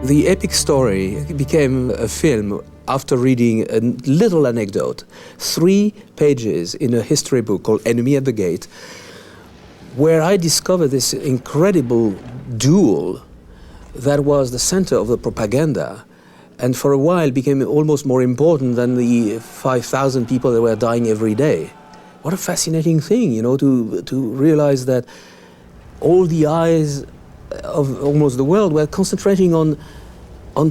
The epic story became a film after reading a little anecdote, 3 pages in a history book called Enemy at the Gate, where I discovered this incredible duel that was the center of the propaganda, and for a while became almost more important than the 5,000 people that were dying every day. What a fascinating thing, you know, to realize that all the eyes of almost the world were concentrating on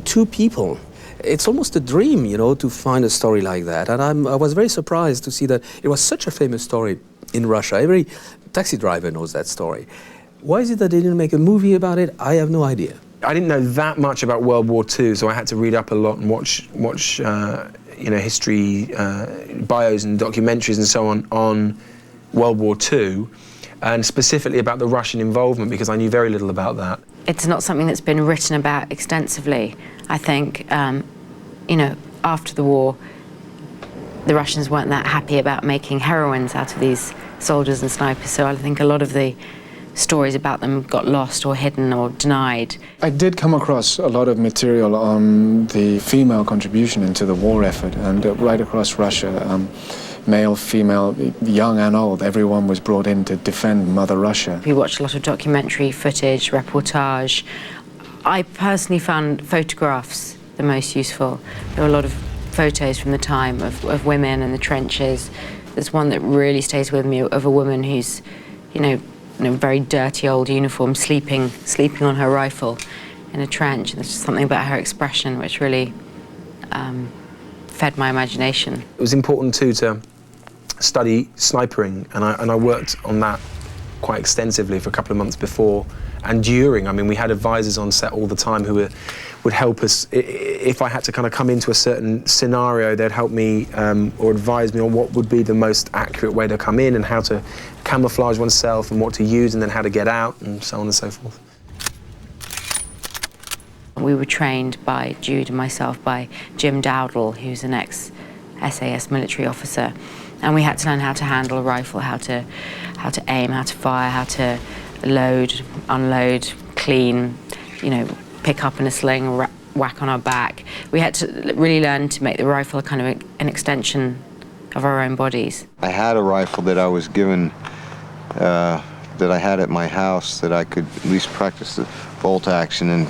2 people. It's almost a dream, you know, to find a story like that. And I was very surprised to see that it was such a famous story in Russia. Every taxi driver knows that story. Why is it that they didn't make a movie about it? I have no idea. I didn't know that much about World War II, so I had to read up a lot and watch you know, history, bios and documentaries and so on World War II, and specifically about the Russian involvement, because I knew very little about that. It's not something that's been written about extensively. I think, you know, after the war, the Russians weren't that happy about making heroines out of these soldiers and snipers, so I think a lot of the stories about them got lost or hidden or denied. I did come across a lot of material on the female contribution into the war effort, and right across Russia, male, female, young and old, everyone was brought in to defend Mother Russia. We watched a lot of documentary footage, reportage. I personally found photographs the most useful. There were a lot of photos from the time of women in the trenches. There's one that really stays with me of a woman who's, you know, in a very dirty old uniform, sleeping on her rifle in a trench. And there's just something about her expression which really fed my imagination. It was important too to study snipering, and I worked on that quite extensively for a couple of months before and during. I mean, we had advisors on set all the time who would help us. If I had to kind of come into a certain scenario, they'd help me or advise me on what would be the most accurate way to come in and how to camouflage oneself and what to use and then how to get out and so on and so forth. We were trained by Jude and myself by Jim Dowdall, who's an ex-SAS military officer, and we had to learn how to handle a rifle, how to aim, how to fire, how to load, unload, clean, you know, pick up in a sling, whack on our back. We had to really learn to make the rifle kind of an extension of our own bodies. I had a rifle that I was given, that I had at my house, that I could at least practice the bolt action and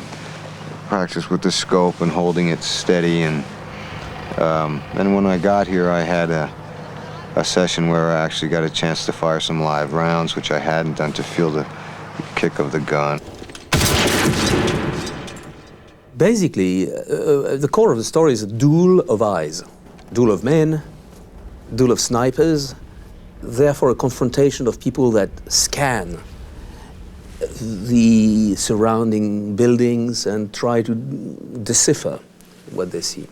practice with the scope and holding it steady. And when I got here, I had a session where I actually got a chance to fire some live rounds, which I hadn't done, to feel the kick of the gun. Basically, the core of the story is a duel of eyes. Duel of men, duel of snipers, therefore a confrontation of people that scan the surrounding buildings and try to decipher what they see.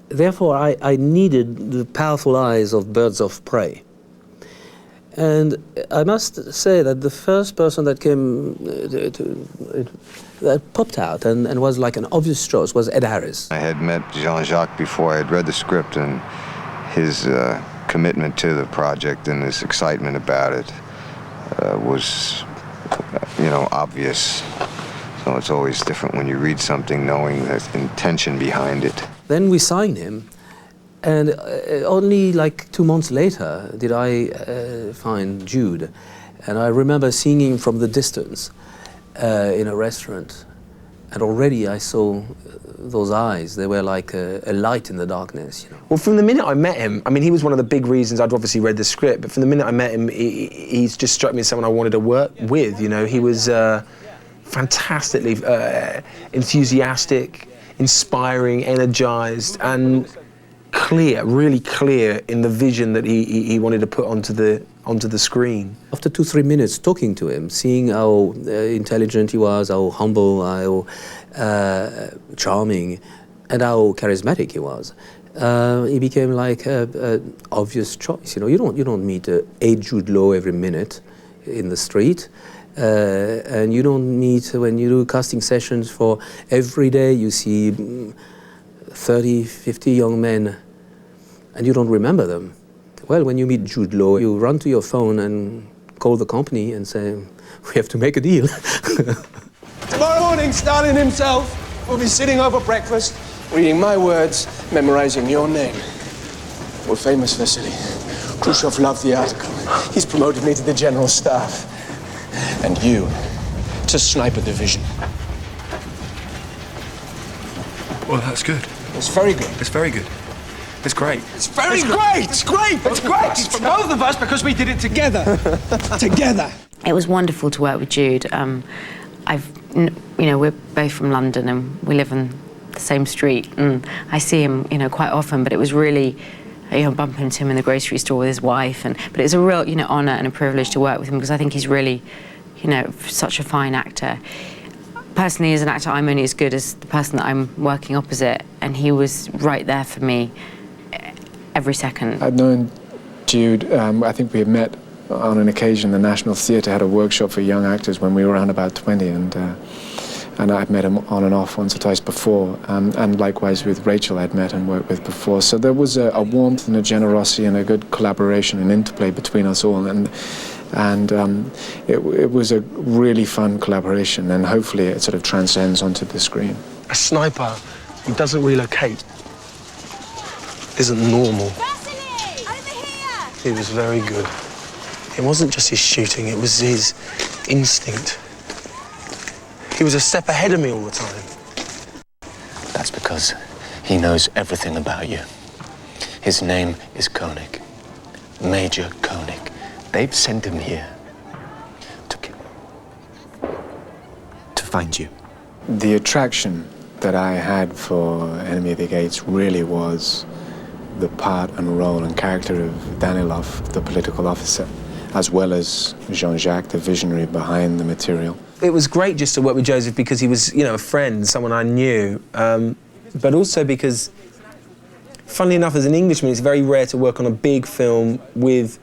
Therefore, I needed the powerful eyes of birds of prey. And I must say that the first person that came that popped out and was like an obvious choice was Ed Harris. I had met Jean-Jacques before. I had read the script, and his commitment to the project and his excitement about it was, you know, obvious. So it's always different when you read something knowing the intention behind it. Then we signed him, and only like 2 months later did I find Jude. And I remember seeing him from the distance in a restaurant, and already I saw those eyes. They were like a light in the darkness, you know. Well, from the minute I met him, I mean, he was one of the big reasons I'd obviously read the script, but from the minute I met him, he's just struck me as someone I wanted to work with, you know. He was fantastically enthusiastic, inspiring, energized, and clear, really clear in the vision that he wanted to put onto the screen. After 2-3 minutes talking to him, seeing how intelligent he was, how humble, how charming, and how charismatic he was, he became like an obvious choice. You know, you don't meet a Jude Law every minute in the street. And you don't meet, when you do casting sessions for every day, you see 30, 50 young men, and you don't remember them. Well, when you meet Jude Law, you run to your phone and call the company and say, we have to make a deal. Tomorrow morning, Stalin himself will be sitting over breakfast, reading my words, memorizing your name. We're famous, Vasily. Khrushchev loved the article. He's promoted me to the general staff. And you to sniper division. Well, that's good. It's very good. It's very good. It's great. It's very great. It's great. It's great. It's for both of us because we did it together. Together. It was wonderful to work with Jude. We're both from London and we live on the same street, and I see him, quite often. But it was really, bump into him in the grocery store with his wife, but it was a real, honour and a privilege to work with him because I think he's really, such a fine actor. Personally, as an actor, I'm only as good as the person that I'm working opposite, and he was right there for me every second. I'd known Jude, I think we had met on an occasion. The National Theatre had a workshop for young actors when we were around about 20, and I'd met him on and off once or twice before, and likewise with Rachel I'd met and worked with before. So there was a warmth and a generosity and a good collaboration and interplay between us all, and it was a really fun collaboration, and hopefully it sort of transcends onto the screen. A sniper who doesn't relocate isn't normal. Vasily! Over here! He was very good. It wasn't just his shooting, it was his instinct. He was a step ahead of me all the time. That's because he knows everything about you. His name is Koenig. Major Koenig. They've sent him here to find you. The attraction that I had for Enemy of the Gates really was the part and role and character of Danilov, the political officer, as well as Jean-Jacques, the visionary behind the material. It was great just to work with Joseph because he was, a friend, someone I knew, but also because, funnily enough, as an Englishman, it's very rare to work on a big film with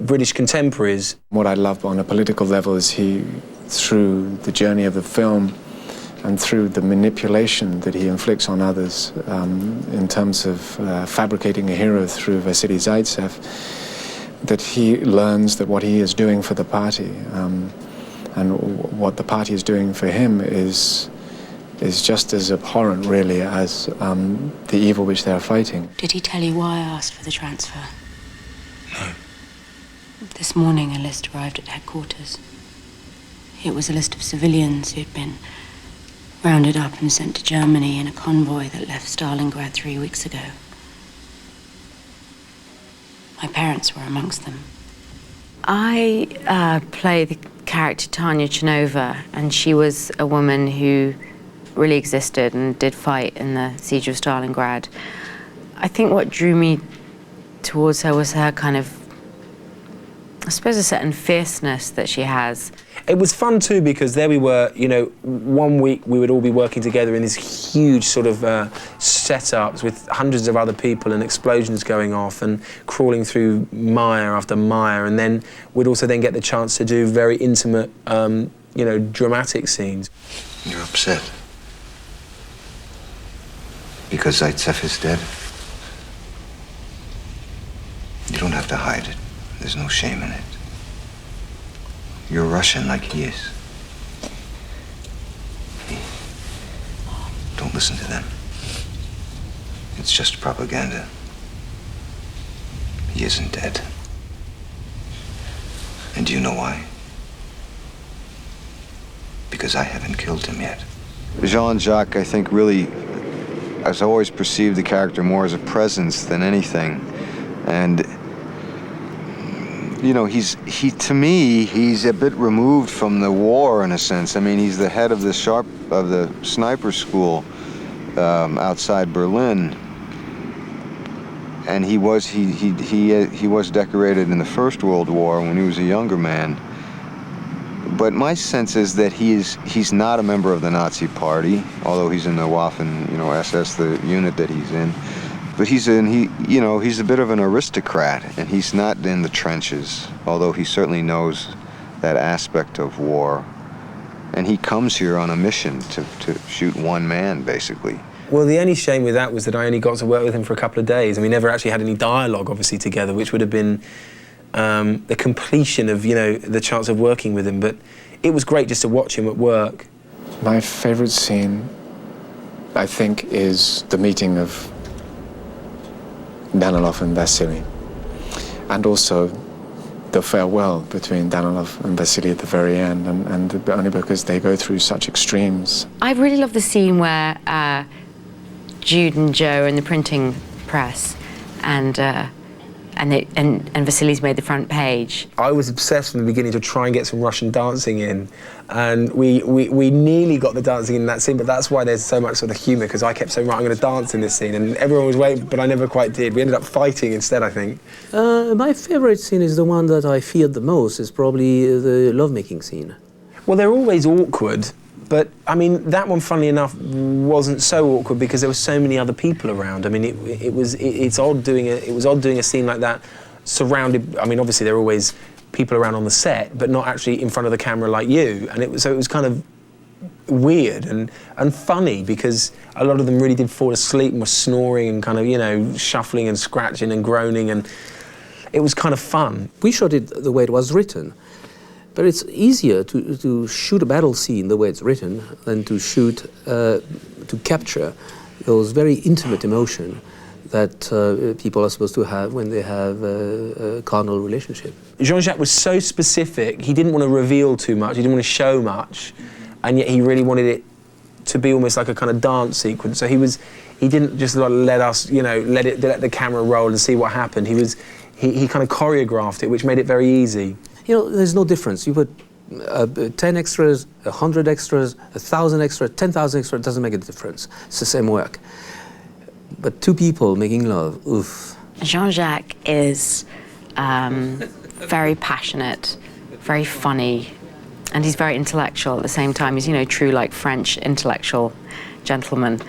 British contemporaries. What I love on a political level is he, through the journey of the film and through the manipulation that he inflicts on others in terms of fabricating a hero through Vasily Zaitsev, that he learns that what he is doing for the party and what the party is doing for him is just as abhorrent, really, as the evil which they are fighting. Did he tell you why I asked for the transfer? No. This morning, a list arrived at headquarters. It was a list of civilians who'd been rounded up and sent to Germany in a convoy that left Stalingrad 3 weeks ago. My parents were amongst them. I play the character Tanya Chenova, and she was a woman who really existed and did fight in the siege of Stalingrad. I think what drew me towards her was her kind of, I suppose, a certain fierceness that she has. It was fun too because there we were, 1 week we would all be working together in these huge sort of setups with hundreds of other people and explosions going off and crawling through mire after mire, and then we'd also then get the chance to do very intimate, dramatic scenes. You're upset because Zaitsev is dead. You don't have to hide it. There's no shame in it. You're Russian like he is. Don't listen to them. It's just propaganda. He isn't dead. And do you know why? Because I haven't killed him yet. Jean-Jacques, I think, really, has always perceived the character more as a presence than anything. And to me, he's a bit removed from the war in a sense. I mean, he's the head of the sniper school outside Berlin, and he was decorated in the First World War when he was a younger man. But my sense is that he's not a member of the Nazi Party, although he's in the Waffen, SS, the unit that he's in. But he's a bit of an aristocrat, and he's not in the trenches, although he certainly knows that aspect of war. And he comes here on a mission to shoot one man, basically. Well, the only shame with that was that I only got to work with him for a couple of days, and we never actually had any dialogue, obviously, together, which would have been the completion of, the chance of working with him. But it was great just to watch him at work. My favorite scene, I think, is the meeting of Danilov and Vasily, and also the farewell between Danilov and Vasily at the very end, and only because they go through such extremes. I really love the scene where Jude and Joe are in the printing press, and Vasily's made the front page. I was obsessed from the beginning to try and get some Russian dancing in, and we nearly got the dancing in that scene, but that's why there's so much sort of humour, because I kept saying, right, I'm going to dance in this scene, and everyone was waiting, but I never quite did. We ended up fighting instead, I think. My favourite scene is the one that I feared the most, is probably the lovemaking scene. Well, they're always awkward, but I mean, that one, funnily enough, wasn't so awkward because there were so many other people around. I mean, it was odd doing a scene like that surrounded. I mean, obviously there are always people around on the set, but not actually in front of the camera like you. And it was kind of weird and funny because a lot of them really did fall asleep and were snoring and kind of, you know, shuffling and scratching and groaning, and it was kind of fun. We shot it the way it was written. But it's easier to shoot a battle scene the way it's written than to shoot, to capture those very intimate emotion that people are supposed to have when they have a carnal relationship. Jean-Jacques was so specific, he didn't want to reveal too much, he didn't want to show much, and yet he really wanted it to be almost like a kind of dance sequence. So he didn't just let us, you know, let the camera roll and see what happened. He kind of choreographed it, which made it very easy. You know, there's no difference. You put 10 extras, 100 extras, 1,000 extras, 10,000 extras, it doesn't make a difference. It's the same work. But two people making love, oof. Jean-Jacques is very passionate, very funny, and he's very intellectual at the same time. He's, you know, true like French intellectual gentleman,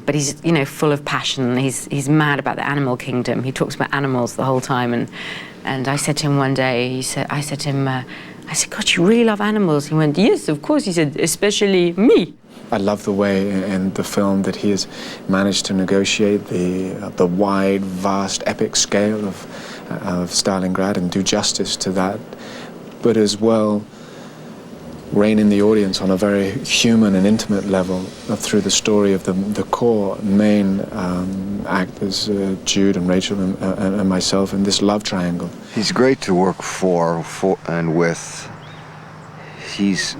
but he's, you know, full of passion. He's mad about the animal kingdom. He talks about animals the whole time, and I said to him one day, I said to him, God, you really love animals? He went, yes, of course. He said, especially me. I love the way in the film that he has managed to negotiate the wide, vast, epic scale of Stalingrad and do justice to that, but as well rein in the audience on a very human and intimate level through the story of the core main actors, Jude and Rachel and myself, in this love triangle. He's great to work for and with. He's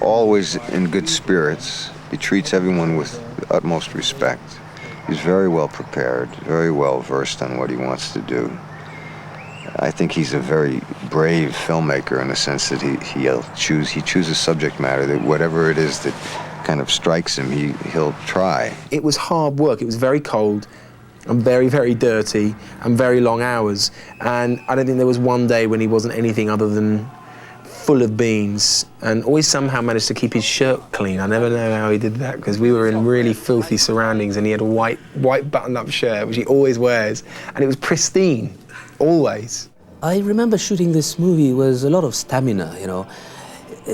always in good spirits. He treats everyone with the utmost respect. He's very well prepared, very well versed on what he wants to do. I think he's a very brave filmmaker in the sense that he chooses subject matter that whatever it is that kind of strikes him, he'll try. It was hard work. It was very cold and very, very dirty and very long hours. And I don't think there was one day when he wasn't anything other than full of beans, and always somehow managed to keep his shirt clean. I never know how he did that, because we were in really filthy surroundings and he had a white button-up shirt, which he always wears, and it was pristine, always. I remember shooting this movie with a lot of stamina, you know,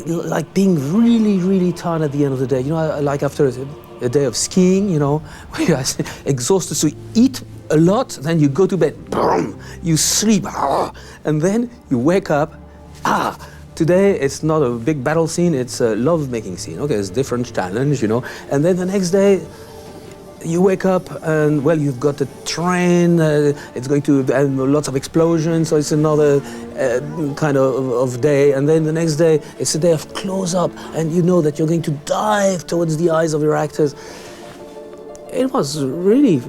like being really, really tired at the end of the day. You know, like after a day of skiing, you know, where you're exhausted, so you eat a lot, then you go to bed, boom, you sleep, and then you wake up, today it's not a big battle scene, it's a love-making scene. Okay, it's a different challenge, you know. And then the next day, you wake up and, well, you've got a train, it's going to have lots of explosions, so it's another kind of day. And then the next day, it's a day of close-up, and you know that you're going to dive towards the eyes of your actors. It was really,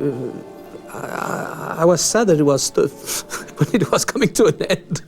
I was sad that it was, when it was coming to an end.